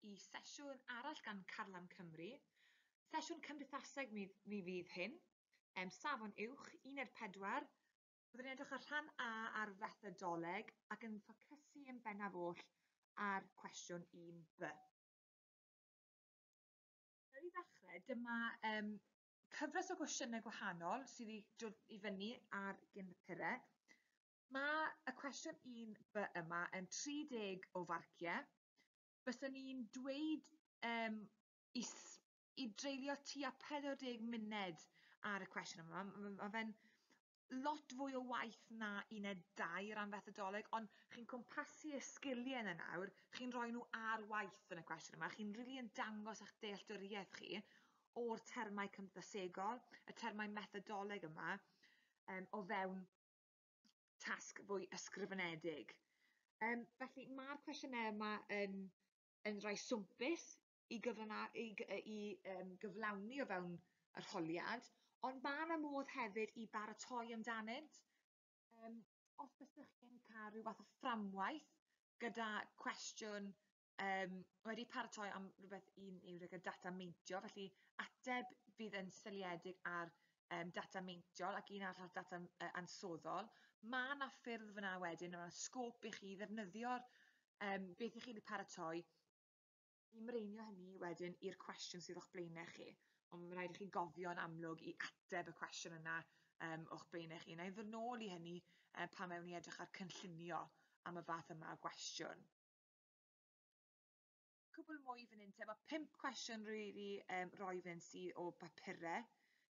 i sesiwn arall gan Carlam Cymru. Sesiwn cymdeithaseg mi fydd hyn, safon uwch 1.4. Byddwn ni'n edrych ar rhan A ar fethodoleg ac yn ffocysu yn bennaf oll ar cwestiwn 1B. Nawr i ddechrau, dyma cyfres o gwestiynau gwahanol sydd i dod i fyny ar gyn-papurau. Mae y cwestiwn 1B yma yn 30 o farciau. Byswn ni'n dweud i dreulio tua 40 munud ar y cwestiwn yma. Mae fe'n lot fwy o waith na 1.2 ran fethodoleg, ond chi'n cwmpasu y sgiliau yna nawr, chi'n rhoi nhw ar waith yn y cwestiwn yma. Chi'n rili yn dangos eich dealltwriaeth chi o'r termau cymdeithasegol, y termau methodoleg yma, o fewn tasg fwy ysgrifenedig. Felly mae'r cwestiynau yma yn rhoi swmpus i gyflawni o fewn yr holiad, ond mae yna modd hefyd i baratoi amdanynt. Os bysych chi'n cael rhyw fath o fframwaith gyda cwestiwn wedi paratoi am rhywbeth i'w data meintio, felly ateb fydd yn seiliedig ar data meintiol ac un arall data ansoddol. Mae yna ffyrdd fyna wedyn, yna sgôp i chi ddefnyddio'r beth i chi wedi paratoi i mreinio hynny wedyn i'r cwestiwn sydd o'ch blaenau chi. Ond mae'n rhaid i chi gofio'n amlwg i ateb y cwestiwn yna o'ch blaenau chi. Nâi ddod nôl i hynny pan mewn i edrych ar cynllunio am y fath yma o gwestiwn. Cwbl mwy fan hyn te, mae 5 cwestiwn rili roi fan sydd o bapurau,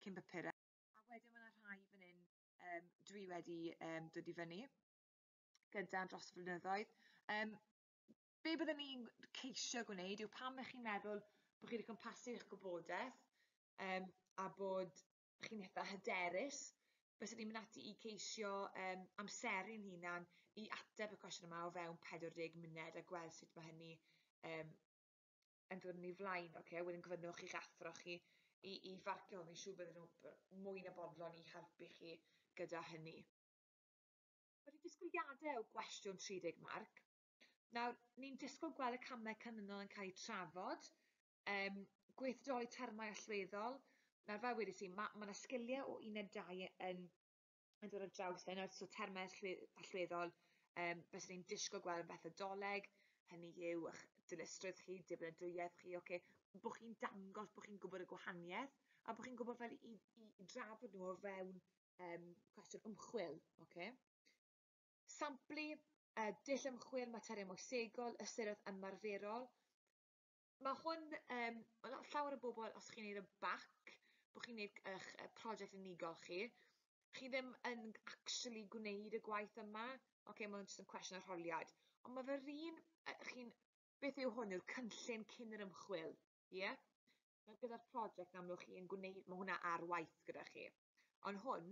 cyn bapurau, a wedyn mae yna rhai fan hyn dwi wedi dod i fyny gyda dros y flynyddoedd. Be byddwn ni'n ceisio gwneud yw pan ych chi'n meddwl bod chi wedi cwmpasu eich gwybodaeth a bod chi'n eitha hyderus, byswn ni'n mynd ati i ceisio amseru'n hunan i ateb y cwestiwn yma o fewn 40 munud a gweld sut mae hynny yn dod yn ei flaen. Wedyn gofynnwch i'ch athro chi i farcio hwn, fi'n siŵr bydden nhw mwy na bodlon i helpu chi gyda hynny. Wedi disgwyliadau o gwestiwn 30 marc. Nawr, ni'n disgwyl gweld y camau canlynol yn cael eu trafod, gweithdoli termau allweddol. Nawr, fel wedais i, mae yna sgiliau o 1.2 yn dod ar draws hyn, so termau allweddol, byswn ni'n disgwyl gweld yn fethodoleg, hynny yw eich dilysrwydd chi, dibynadwyedd chi, bod chi'n dangos bod chi'n gwybod y gwahaniaeth, a bod chi'n gwybod fel i drafod nhw o fewn cwestiwn ymchwil. Samplu, dull ymchwil, materion moesegol, ystyriaeth ymarferol. Mae hwn, llawer o bobl, os chi'n gwneud y BAC, bod chi'n gwneud eich prosiect unigol chi ddim yn actually gwneud y gwaith yma. Mae'n jyst yn cwestiwn arholiad. Ond mae fe'r un, beth yw hwn, yw'r cynllun cyn yr ymchwil. Gyda'r prosiect amlwg chi yn gwneud, mae hwnna ar waith gyda chi. Ond hwn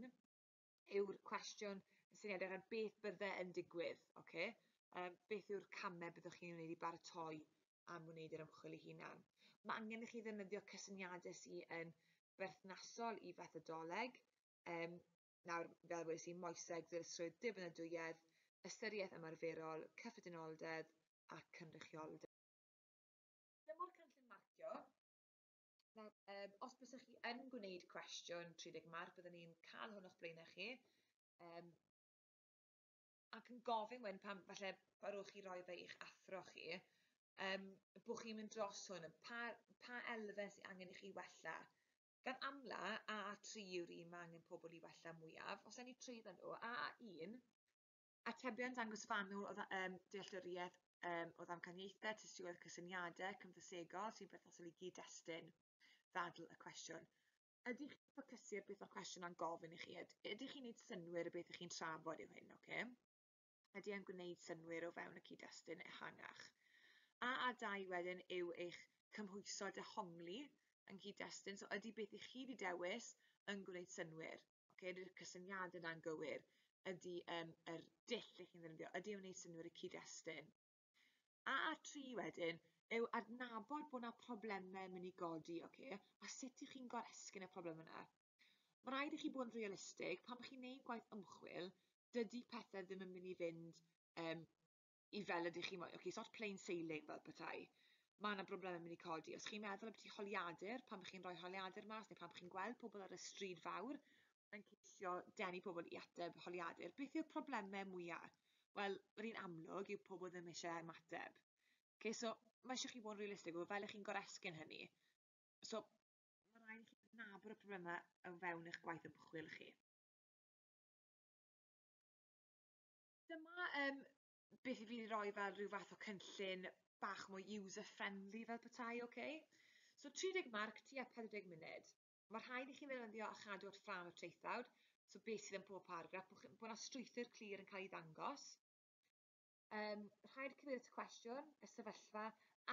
yw'r cwestiwn sy'n edrych ar beth bydde yn digwydd. Beth yw'r camau byddwch chi'n gwneud i baratoi am wneud yr ymchwil ei hunan. Mae angen i chi ddefnyddio cysyniadau sydd yn berthnasol i fethodoleg. Nawr, fel wedais i, moeseg, ddylsrwydd, dibynadwyedd, ystyriaeth ymarferol, cyffredinoldeb a cynrychioldeb. Dyma'r cynllun marcio. Os bysych chi yn gwneud cwestiwn 30 marc, byddwn ni'n cael hwn o'ch blaenau chi. Ac yn gofyn wedyn pan falle parwch chi roi fe i'ch athro chi, bod chi'n mynd dros hwn, pa elfen sydd angen i chi wella. Gan amla, A3 yw'r un mae angen pobl i wella mwyaf. Os ewn ni tri ddyn nhw, A1, atebion dangos fanwl o dealltwriaeth o ddamcaniaethau, tystiolaeth cysyniadau, cymdeithasegol sy'n berthnasol i gyd-destun ddadl y cwestiwn. Ydych chi'n ffocysu ar beth o'r cwestiwn a'n gofyn i chi? Ydych chi'n gwneud synnwyr o beth ych chi'n trafod yw hyn, Ydy e'n gwneud synnwyr o fewn y cyd-destun ehangach? A2 wedyn yw eich cymhwyso dehongli yn cyd-destun, so ydy beth i chi wedi dewis yn gwneud synnwyr, ydy'r cysyniadau yna'n gywir, ydy yr dull i chi'n ddefnyddio, ydy e'n gwneud synnwyr y cyd-destun. A3 wedyn yw adnabod bod yna problemau yn mynd i godi, a sut i chi'n goresgyn y problemau yna. Mae rhaid i chi bod yn realistig, pan chi'n gwneud gwaith ymchwil, dydy pethau ddim yn mynd i fynd i fel ydych chi moyn. So not plain sailing fel petai. mae yna broblemau mynd i codi. Os chi'n meddwl ambyti holiadur, pan bych chi'n rhoi holiadur mas, neu pan bych chi'n gweld pobl ar y stryd fawr yn ceisio denu pobl i ateb holiadur, beth yw'r problemau mwyaf? Wel, yr un amlwg yw pobl ddim eisiau ymateb. Okay, so mae eisiau chi bod yn realistig, fel ych chi'n goresgyn hynny. So, mae rhaid i chi nabod y problemau o fewn eich gwaith ymchwil chi. Dyma beth i fi roi fel rhyw fath o cynllun bach mwy user-friendly fel petai, okay? So 30 marc tua 40 munud. Mae rhaid i chi ddefnyddio a chadw at ffran o traethawd, so beth sydd yn pob paragraff, bod yna strwythur clir yn cael ei ddangos. Rhaid cyfeirio at y cwestiwn, y sefyllfa,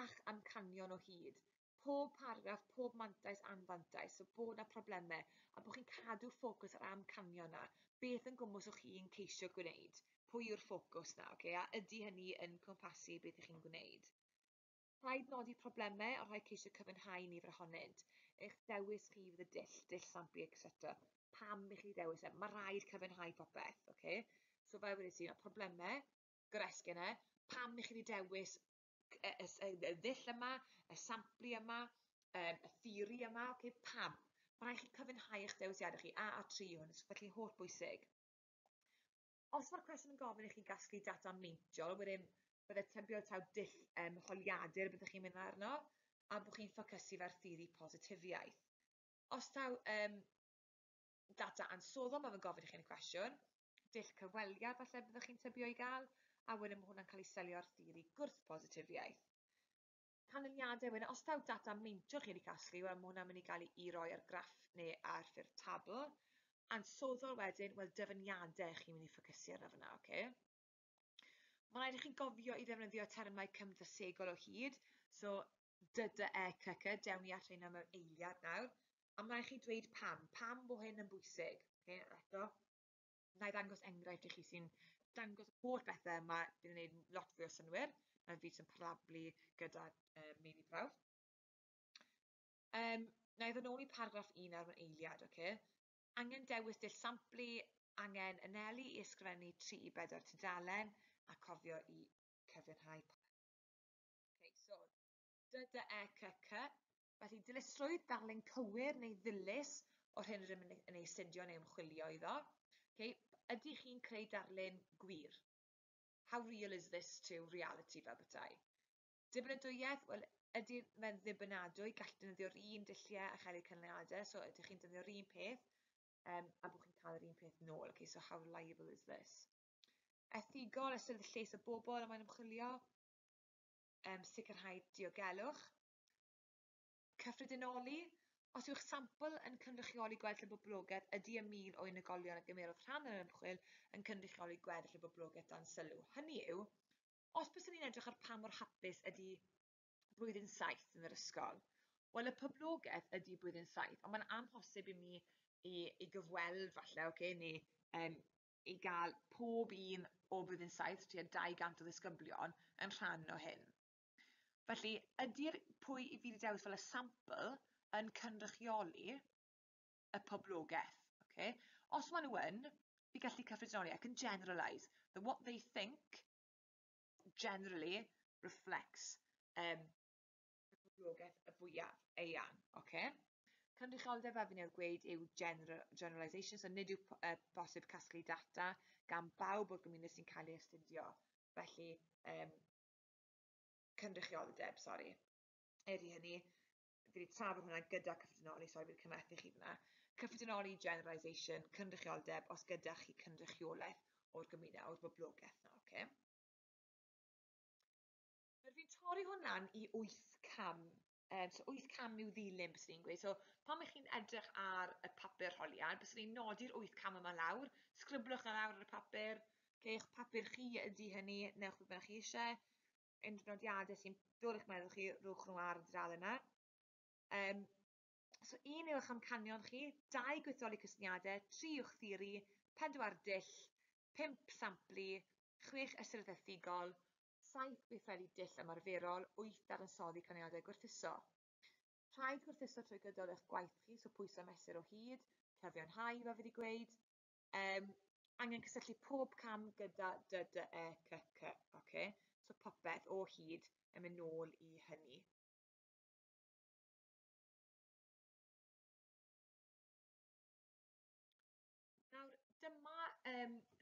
a'ch amcanion o hyd. Pob paragraff, pob mantais anfantais, so bod yna problemau, a bod chi'n cadw ffocws ar amcanion yna. Beth yn gwmws o chi'n ceisio gwneud? Pwy yw'r ffocws na, okay? A ydy hynny yn cwmpasu beth ych chi'n gwneud? Rhaid nodi problemau a rhaid ceisio cyfynhau nifer ohonynt. Eich dewis chi fydd y dull samplu, etc. Pam ych chi dewis e? Mae rhaid cyfynhau popeth, okay? So fel wedi ti, problemau, goresgyn e, pam ych chi wedi dewis y ddull yma, y samplu yma, y theori yma, okay? Pam? Mae rhaid chi cyfynhau eich dewisiadau chi, a tri hwn, felly holl bwysig. Os mae'r cwestiwn yn gofyn i chi gasglu data meintiol, wedyn bydde tybio taw dull holiadur byddwch chi'n mynd arno, a bod chi'n ffocysu fer theori positifiaeth. Os taw data ansoddol mae fe'n gofyn i chi'n y cwestiwn, dull cyfweliad falle byddwch chi'n tybio i gael, a wedyn mae hwnna'n cael ei selio ar theori gwrth positifiaeth. Canlyniadau wedyn, os taw data meintiol chi wedi casglu, wel mae hwnna'n mynd i gael ei roi ar graff neu ar ffurf tabl. Ansoddol wedyn, wel dyfyniadau chi'n mynd i ffocysu arno fyna, okay? Mae rhaid i chi gofio i ddefnyddio termau cymdeithasegol o hyd, so DDECC, dewn ni at hynna mewn eiliad nawr, a mae rhaid chi dweud pam bod hyn yn bwysig. Okay? Eto, na i ddangos enghraifft i chi sy'n dangos holl bethau yma, bydd yn gwneud lot fwy o synwyr, na fi sy'n parablu gyda meini prawf. Na i ddod nôl i paragraff 1 ar mewn eiliad, okay? Angen dewis dull samplu, angen anelu i ysgrifennu 3 i 4 tudalen, a cofio i cyfiawnhau. Okay, so, DDECC, felly dilystrwydd darlun cywir neu ddilys o'r hyn rydym yn ei astudio neu ymchwilio iddo. Okay, ydy chi'n creu darlun gwir? How real is this to reality fel petai? Dibynadwyedd, wel, ydy'n ddibynadwy, gall defnyddio'r un dulliau a chael eu canlyniadau, so ydych chi'n defnyddio'r un peth, a bod chi'n cael yr un peth nôl. Okay, so how reliable is this? Ethigol, ystyried lles y bobl yma'n ymchwilio, sicrhau diogelwch. Cyffredinoli, os yw'ch sampl yn cynrychioli gweddill y boblogaeth, ydy 1,000 o unigolion a gymerodd rhan yn yr ymchwil yn cynrychioli gweddill y boblogaeth dan sylw. Hynny yw, os byswn ni'n edrych ar pa mor hapus ydy blwyddyn 7 yn yr ysgol, wel, y poblogaeth ydy blwyddyn 7, ond mae'n amhosib i mi i gyfweld falle, okay, neu i gael pob un o blwyddyn 7, tua 200 o ddisgyblion yn rhan o hyn. Felly, ydy'r pwy i fi wedi dewis fel y sampl yn cynrychioli y poblogaeth? Okay? Os maen nhw yn, fi gallu cyffredinoli, I can generalise that what they think generally reflects y poblogaeth y fwyaf eang. Okay? Cynrychioldeb fel fi newydd gweud yw generalisation, so nid yw bosib casglu data gan bawb o'r gymuned sy'n cael ei astudio. Felly, cynrychioldeb, sori. Ydy hynny, fi wedi trafod hwnna gyda cyffredinoli, sori fi'n cymethu chi fyna. Cyffredinoli, generalisation, cynrychioldeb, os gyda chi cynrychiolaeth o'r gymuned, o'r boblogaeth na, okay? Fi'n torri hwnna'n i 8 cam. So 8 cam yw ddilyn, bys ni'n gweud. So pan ych chi'n edrych ar y papur holiad, bys ni'n nodi'r 8 cam yma lawr, sgriblwch na lawr ar y papur, eich papur chi ydy hynny, newch beth bynnag chi eisiau, unrhyw nodiadau sy'n dod i'ch meddwl chi, rhowch nhw ar y dudalen yna. So 1 yw'ch amcanion chi, 2 gweithdoli cysyniadau, 3 yw'ch theori, 4 dull, 5 samplu, 6 ystyried ethigol, 7 gweithredu dull ymarferol, 8 dadansoddi canlyniadau gwerthuso. Rhaid gwerthuso trwy gydol eich gwaith chi, so pwyso mesur o hyd, cyfiawnhau fel fi wedi gweud. Angen cysylltu pob cam gyda DDECC, okay? So popeth o hyd yn mynd nôl i hynny. Nawr, dyma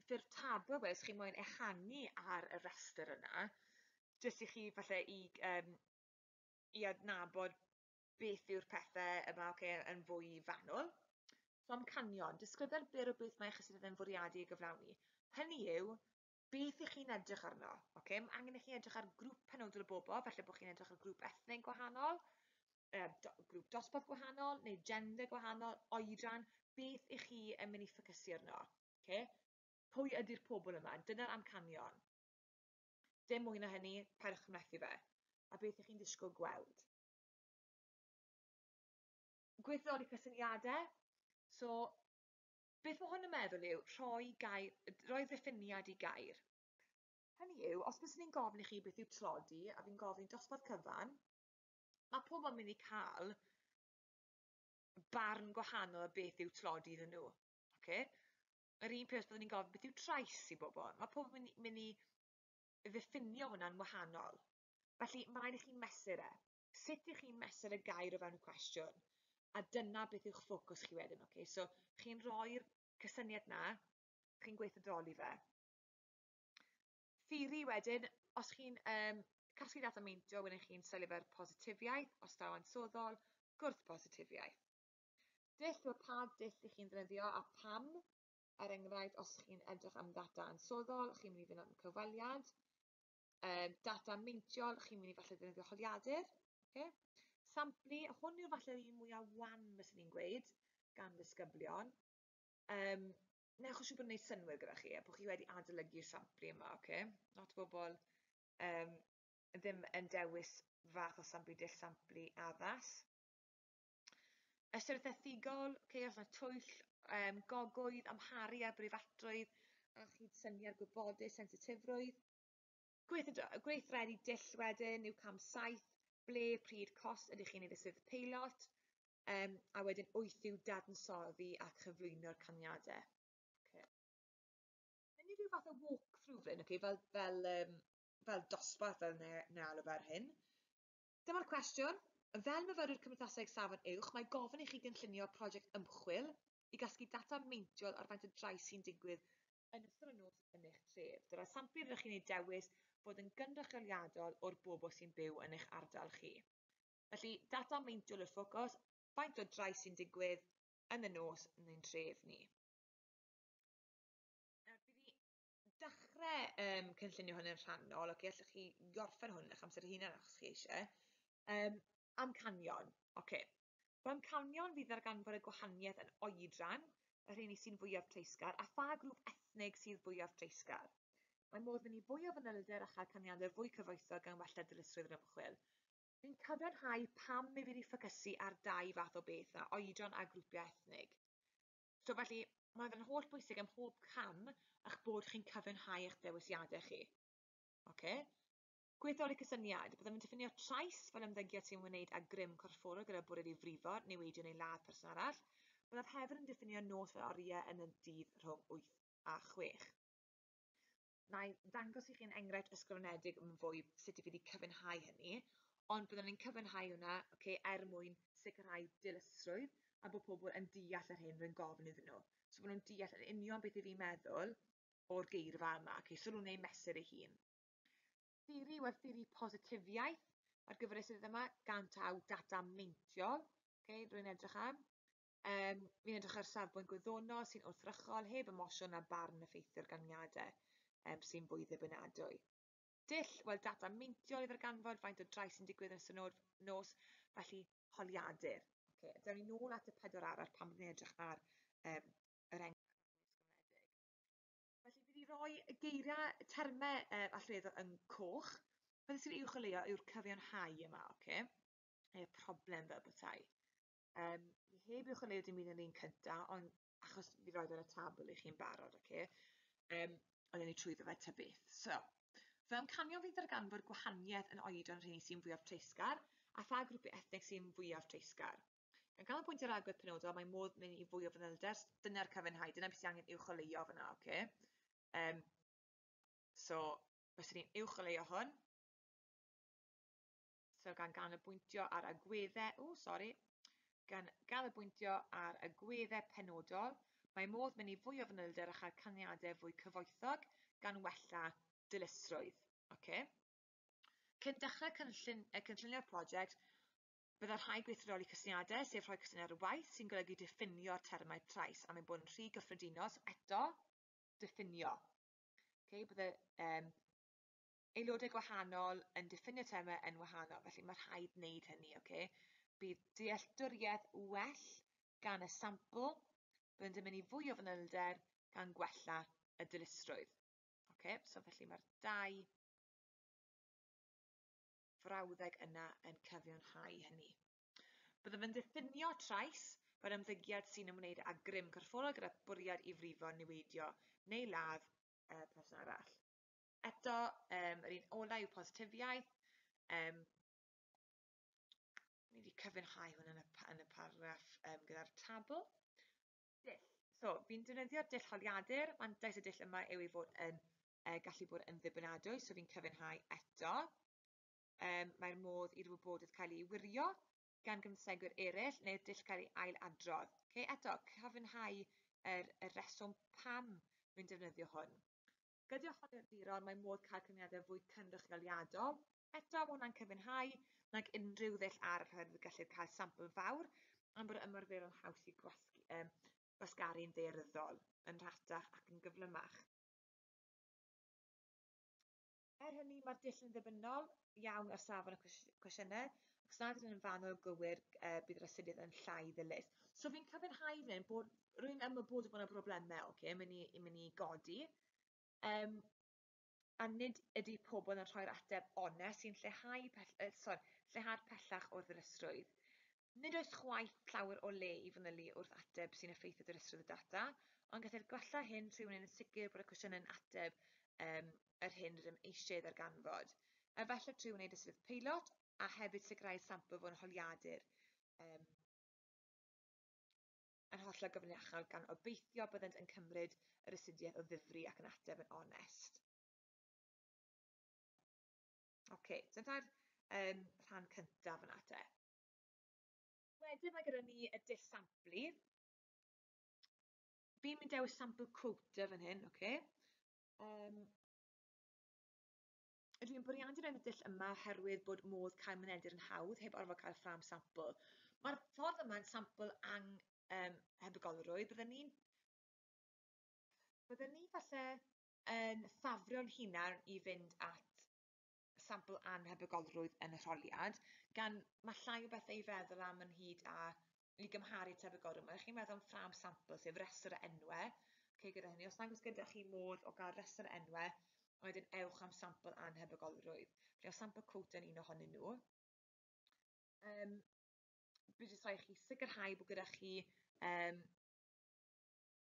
ffurf tabl wes chi moyn ehangu ar y restr yna, jyst i chi falle i adnabod beth yw'r pethau yma yn fwy fanwl. So amcanion, disgrifio'r byr o beth mae ychydig yn fwriadu i gyflawni. Hynny yw, beth ych chi'n edrych arno. Mae angen i chi edrych ar grŵp penodol o bobl, felly bod chi'n edrych ar grŵp ethnig gwahanol, grŵp dosbarth gwahanol, neu gender gwahanol, oedran, beth ych chi yn mynd i ffocysu arno. Pwy ydy'r pobl yma? Dyna'r amcanion. Dim mwy na hynny, paidiwch ymlethu fe. A beth ych chi'n disgwyl gweld. Gweithdodi cysyniadau. So, beth mae hwn yn meddwl yw rhoi ddiffiniad i gair. Hynny yw, os bys ni'n gofyn i chi beth yw tlodi, a fi'n gofyn dosbarth cyfan, mae pobl yn mynd i cael barn gwahanol o beth yw tlodi iddyn nhw. Yr un peth byddwn ni'n gofyn beth yw trais i bobl. Mae pobl yn mynd i ddiffinio hwnna'n wahanol. Felly, mae rhaid i chi mesur e. Sut ych chi'n mesur y gair o fewn y cwestiwn? A dyna beth yw'ch ffocws chi wedyn. So, chi'n rhoi'r cysyniad na, chi'n gweithredoli fe. Theori wedyn, os chi'n casglu data meintio, wedyn chi'n sylwi fe'r positifiaeth, os daw ansoddol, gwrth positifiaeth. Dull o pa dull ych chi'n ddefnyddio a pam, er enghraifft, os chi'n edrych am ddata ansoddol, chi'n mynd i fynd am cyfweliad. Data meintiol, chi'n mynd i falle ddefnyddio holiadur. Samplu, hwn yw'r falle un mwyaf wan, bys ni'n gweud, gan ddisgyblion. Newch yn siŵr bod yn gwneud synnwyr gyda chi, a bod chi wedi adolygu'r samplu yma, Not bobl ddim yn dewis fath o samplu dull samplu addas. Ystyriaeth ethigol, os yna twyll, gogwydd, amharu a breifatrwydd, a chyd syni ar gwybodus, sensitifrwydd. Gweithredu dull wedyn yw cam 7, ble, pryd, cost, ydych chi'n neud y swydd peilot, a wedyn 8 yw dadansoddi a chyflwyno'r caniadau. Hynny rhyw fath o walk-through fel dosbarth fel neu alw fer hyn. Dyma'r cwestiwn. Fel myfyrwyr cymdeithaseg safon uwch, mae gofyn i chi gynllunio prosiect ymchwil i gasglu data meintiol ar faint o drais sy'n digwydd yn ystod y nos yn eich tref. Dyna'r samplu rydych chi'n ei dewis fod yn gynrychioliadol o'r bobl sy'n byw yn eich ardal chi. Felly, data meintiol yw'r ffocws, faint o drais sy'n digwydd yn y nos yn ein tref ni. Dechrau cynllunio hwn yn rhannol, allwch chi gorffen hwn eich amser hunan os chi eisiau. Amcanion. Mae amcanion fydd ar ganfod y gwahaniaeth yn oedran, yr rheini sy'n fwyaf treisgar, a pha grŵp ethnig sydd fwyaf treisgar. Mae modd mynd i fwy o fanylder a chael caniadau fwy cyfoethog gan wella dilysrwydd yr ymchwil. Fi'n cyfiawnhau pam mi fydd i ffocysu ar 2 fath o beth yna, oedran a grwpiau ethnig. So felly, mae'n holl bwysig ym mhob cam eich bod chi'n cyfiawnhau eich dewisiadau chi. Gweithdoli cysyniad. Byddem yn diffinio trais fel ymddygiad sy'n wneud â grym corfforol gyda bwriad i frifo, niweidio neu ladd person arall. Byddaf hefyd yn diffinio nos o oriau yn y dydd rhwng 8 a 6. Na i ddangos i chi'n enghraifft ysgrifenedig yn fwy sut i fydd i cyfiawnhau hynny, ond byddwn ni'n cyfiawnhau hwnna mwyn sicrhau dilysrwydd a bod pobl yn deall yr hyn rwy'n gofyn iddyn nhw. So bod nhw'n deall yn union beth i fi'n meddwl o'r geirfa yma, so nhw'n ei mesur ei hun. Theori yw theori positifiaeth ar gyfer y sydd yma, gan taw data meintiol, rwy'n edrych am. Fi'n edrych ar safbwynt gwyddonol sy'n wrthrychol, heb emosiwn a barn effeithio'r ganiadau sy'n fwy ddibynadwy. Dull, wel data meintiol i'r ganfod, faint o drais sy'n digwydd yn ystod nos, felly holiadur. Dewn ni nôl at y 4 arall pan byddwn ni'n edrych ar yr enghraifft ysgrifenedig. Felly bydd i roi y geiriau, termau allweddol yn coch. Beth sy'n uwch o leia yw'r cyfiawnhau yma, y problem fel bethau. Heb uwch o leia dim un yn un cyntaf, ond achos fi roed ar y tabl i chi'n barod, ond ni trwyddo fe ta beth. So, fe amcanion fydd ar ganfod gwahaniaeth yn oedran rhywun sy'n fwyaf treisgar, a pha grwpiau ethnig sy'n fwyaf treisgar. Gan ganolbwyntio ar agwedd penodol, mae modd mynd i fwy o fanylder, dyna'r cyfiawnhau, dyna beth sy'n angen uwch o leia fyna, So, Byswn ni'n uwcholeuo hwn. So gan ganolbwyntio ar agweddau, gan ganolbwyntio ar agweddau penodol, mae modd mynd i fwy o fanylder a chael canlyniadau fwy cyfoethog gan wella dilystrwydd. Okay. Cyn dechrau cynllunio'r prosiect, byddai rhaid gweithroli cysyniadau, sef rhoi cysyniad ar waith sy'n golygu diffinio'r termau trais, a mae'n bod yn rhy gyffredinol, so eto, diffinio. Okay, bydde aelodau gwahanol yn diffinio termau yn wahanol, felly mae rhaid wneud hynny. Okay? Bydd dealltwriaeth well gan y sampl, byddwn yn mynd i fwy o fanylder gan gwella y dilystrwydd. Okay? So felly mae'r dau frawddeg yna yn cyfiawnhau hynny. Byddaf yn diffinio trais fel ymddygiad sy'n ymwneud â grym corfforol gyda bwriad i frifo niweidio neu ladd person arall. Eto, yr un olau yw positifiaeth. Ni wedi cyfiawnhau hwn yn y paragraff gyda'r tabl. Dull. So, fi'n defnyddio'r dull holiadur. Mantais y dull yma yw ei fod yn gallu bod yn ddibynadwy, so fi'n cyfiawnhau eto. Mae'r modd i'r wybodaeth cael ei wirio gan gymysegwyr eraill neu'r dull cael ei ailadrodd. Okay, eto, cyfiawnhau y reswm pam fi'n defnyddio hwn. Gyda holiaduron, mae modd cael cyfniadau fwy cynrychioliadol. Eto, mae hwnna'n cyfiawnhau nag unrhyw ddull arall oherwydd gallu cael sampl fawr, am bod ymarfer yn haws i gwasgaru'n daearyddol, yn rhatach ac yn gyflymach. Hynny, mae'r dull yn ddibynnol iawn ar safon y cwestiynau, ac os nad ydyn yn fanwl gywir, bydd yr astudiaeth yn llai ddilys. So fi'n cyfiawnhau hyn bod rwy'n ymwybodol bod yna broblemau, okay, mynd i godi. A nid ydy pobl yn rhoi'r ateb onest sy'n lleihau'r pellach o'r ddilysrwydd. Nid oes chwaith llawer o le i fanylu wrth ateb sy'n effeithio ddilysrwydd y data, ond gallai'r gwella hyn rhywun yn sicr bod y cwestiwn yn ateb yr hyn rydym eisiau ddarganfod. Efallai trwy wneud ystyriaeth peilot a hefyd sicrhau sampl fod yn holiadur yn hollol gyfrinachol gan obeithio byddent yn cymryd yr astudiaeth o ddifri ac yn ateb yn onest. Okay, dyna'r rhan cyntaf yna te. Wedyn mae gyda ni y dull samplu. Fi'n mynd dewis sample quota fan hyn, okay? Dwi'n bwriadu yn y dull yma oherwydd bod modd cael mynedir yn hawdd heb orfod cael ffram sampl. Mae'r ffordd yma'n sampl hebygolrwydd. Byddwn ni falle yn ffafrio'n hunan i fynd at sampl anhebygolrwydd yn y rholiad, gan mae llai o bethau i feddwl am ynghyd â i gymharu tebygolrwydd. Mae chi'n meddwl am ffram sampl, sef restr o enwau. Okay, gyda hynny, os nag oes gyda chi modd o gael restr o enwau, wedyn ewch am sampl anhebygolrwydd. Felly o sampl quota yn un ohonyn nhw. Bydd jyst rhaid chi sicrhau bod gyda chi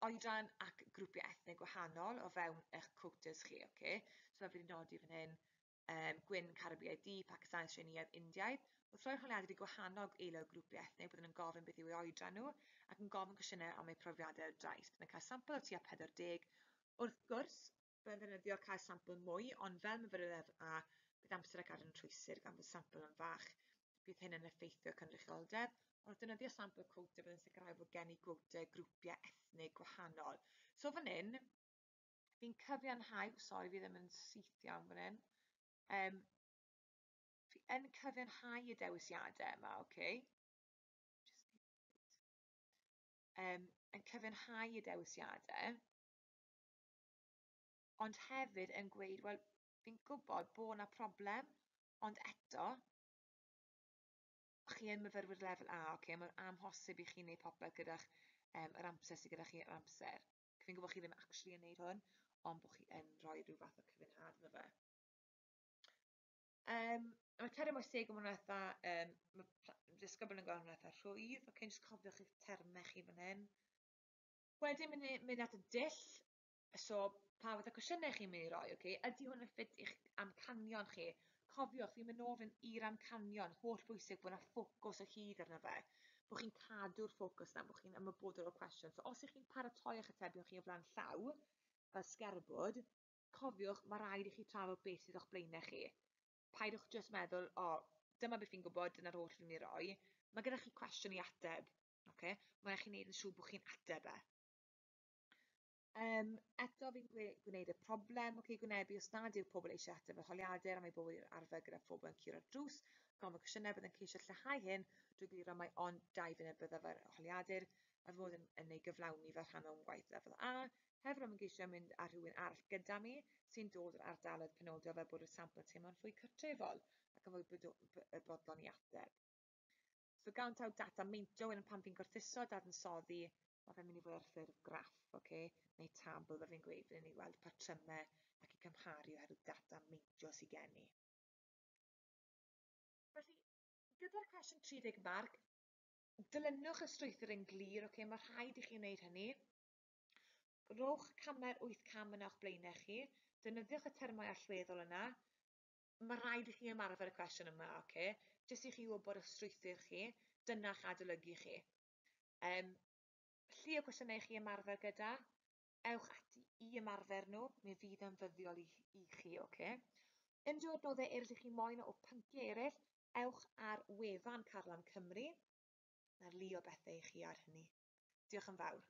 oedran ac grwpiau ethnig gwahanol o fewn eich quotas chi. Okay? So fe fi'n nodi fan hyn, Gwyn, Caribiaidd Du, Pakistan, Australiaidd, Indiaidd. Wrth roi'r holiadur i gwahanol aelod grwpiau ethnig, byddwn yn gofyn beth yw eu oedran nhw ac yn gofyn cwestiynau am eu profiadau drais. Byddwn yn cael sampl o tua 40. Wrth gwrs, byddwn yn ddefnyddio cael sampl mwy, ond fel myfyriwr a bydd amser ac adael yn trwysur gan fod sampl yn fach. Bydd hyn yn effeithio cynrychioldeb, ond wrth defnyddio sampl quota byddwn yn sicrhau bod gen i quota grwpiau ethnig gwahanol. So fan hyn, fi'n cyfiawnhau, sori fi ddim yn syth iawn fan hyn, fi yn cyfiawnhau y dewisiadau yma, okay? Yn cyfiawnhau y dewisiadau, ond hefyd yn gweud, wel, fi'n gwybod bod yna problem, ond eto, chi yn myfyrwyr lefel A, okay? Mae'n amhosib i chi wneud popeth gyda'ch yr amser sydd gyda chi yr amser. Fi'n gwybod chi ddim actually yn wneud hwn, ond bod chi yn rhoi rhyw fath o cyfiawnhad iddo fe. Mae term bwysig yn hwnna eitha, disgybl yn gweld hwnna eitha rhwydd, ok, jyst cofiwch eich termau chi fan hyn. Wedyn mynd at y dull, so pa fath o cwestiynau chi'n mynd i roi, okay? Ydy hwn yn ffit i'ch amcanion chi? Cofiwch, fi'n mynd ofyn i'r amcanion, holl bwysig bod yna ffocws o hyd arno fe, bod chi'n cadw'r ffocws na, bod chi'n ymwybodol o'r cwestiwn. So os ych chi'n paratoi eich atebion chi o flaen llaw, fel sgerbwd, cofiwch, mae rhaid i chi trafod beth sydd o'ch blaenau chi. Paidwch jyst meddwl, dyma beth fi'n gwybod, dyna'r holl fi'n ei roi. Mae gyda chi cwestiwn i ateb. Okay? Mae eich chi'n gwneud yn siŵr bod chi'n ateb e. Eto fi'n gwneud y problem, gwynebu os nad yw'r pobl eisiau ateb y holiadur a mae bobl i'r arfer gyda phobl yn curo'r drws. Gofyn cwestiynau byddai'n ceisio lleihau hyn drwy gliro mai ond 2 funud byddaf yr holiadur a fod yn ei gyflawni fel rhan o'n gwaith lefel A. Hefyd am yn geisio mynd â rhywun arall gyda mi sy'n dod o'r ardaloedd penodol fel bod y sampl teimlo'n fwy cartrefol ac yn fwy bodlon i ateb. So gawn taw data meintio wedyn pan fi'n gwrthuso dadansoddi, mae fe'n mynd i fod ar ffurf graff, neu tabl fel fi'n gweud, fydd ni'n gweld patrymau ac i cymharu oherwydd data meintio sydd gen i. Felly, gyda'r cwestiwn 30 marc, dilynwch y strwythur yn glir, mae rhaid i chi wneud hynny. Rhowch camer 8 cam yn eich blaenau chi, defnyddiwch y termau allweddol yna. Mae rhaid i chi ymarfer y cwestiwn yma, jyst i chi wybod y strwythur chi, dyna'ch adolygu chi. Llu o cwestiynau chi ymarfer gyda, ewch ati i ymarfer nhw, mi fydd yn fyddiol i chi, Unrhyw adnoddau eraill i chi moyn o pynciau eraill, ewch ar wefan Carlam Cymru, na'r lu o bethau i chi ar hynny. Diolch yn fawr.